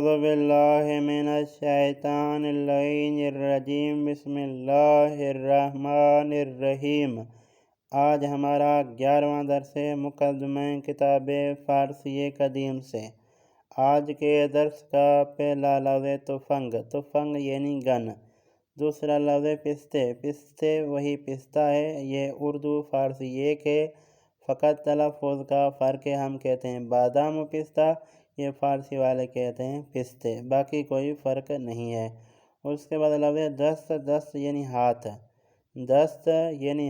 أعوذ بالله من الشیطان اللعین الرجیم بسم اللہ الرحمن الرحیم۔ آج ہمارا 11واں درس ہے مقدمہ کتاب فارسی قدیم سے۔ آج کے درس کا پہلا لفظ تفنگ یعنی گن، دوسرا لفظ پستے وہی پستہ ہے، یہ اردو فارسی ایک ہے، فقط تلفظ کا فرق ہے، ہم کہتے ہیں بادام و پستہ، یہ فارسی والے کہتے ہیں پستے، باقی کوئی فرق نہیں ہے۔ اس کے بعد لفظ دست یعنی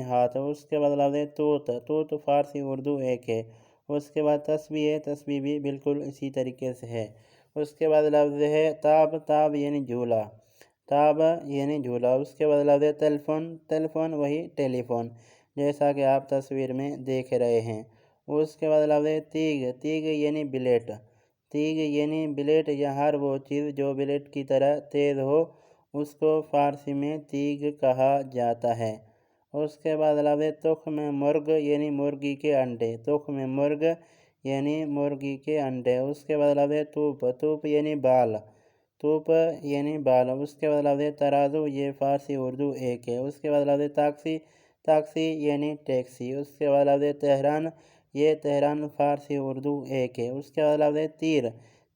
ہاتھ، اس کے بعد لفظ توت فارسی اردو ایک ہے۔ اس کے بعد تسبیح بھی بالکل اسی طریقے سے ہے۔ اس کے بعد لفظ ہے تاب یعنی جھولا، اس کے بعد لفظ تلیفون وہی ٹیلی فون، جیسا کہ آپ تصویر میں دیکھ رہے ہیں۔ اس کے بعد لفظ تیگ یعنی بلیٹ یا ہر وہ چیز جو بلیٹ کی طرح تیز ہو، اس کو فارسی میں تیگ کہا جاتا ہے۔ اس کے بعد لفظ تخم مرغ یعنی مرغی کے انڈے، اس کے بعد لفظ توپ یعنی بال، اس کے بعد لفظ ترازو، یہ فارسی اردو ایک ہے۔ اس کے بعد لفظ تاکسی یعنی ٹیکسی، اس کے بعد لفظ تہران، یہ تہران فارسی اردو ایک ہے۔ اس کے بعد لفظ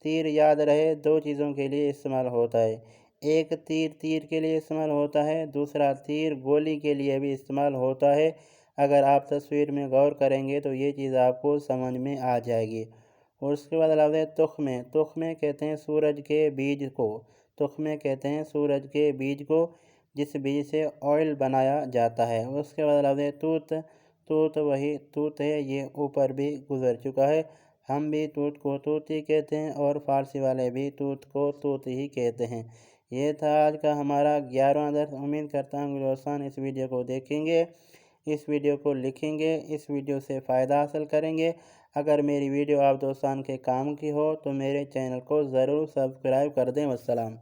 تیر یاد رہے دو چیزوں کے لیے استعمال ہوتا ہے، ایک تیر کے لیے استعمال ہوتا ہے، دوسرا تیر گولی کے لیے بھی استعمال ہوتا ہے۔ اگر آپ تصویر میں غور کریں گے تو یہ چیز آپ کو سمجھ میں آ جائے گی۔ اور اس کے بعد لفظ تخمے کہتے ہیں سورج کے بیج کو، جس بیج سے آئل بنایا جاتا ہے۔ اس کے بعد لفظ توت وہی توت ہے، یہ اوپر بھی گزر چکا ہے، ہم بھی توت کو توت ہی کہتے ہیں اور فارسی والے بھی توت کو توت ہی کہتے ہیں۔ یہ تھا آج کا ہمارا 11واں درس۔ امید کرتا ہوں کہ دوستان اس ویڈیو کو دیکھیں گے، اس ویڈیو کو لکھیں گے، اس ویڈیو سے فائدہ حاصل کریں گے۔ اگر میری ویڈیو آپ دوستان کے کام کی ہو تو میرے چینل کو ضرور سبسکرائب کر دیں۔ والسلام۔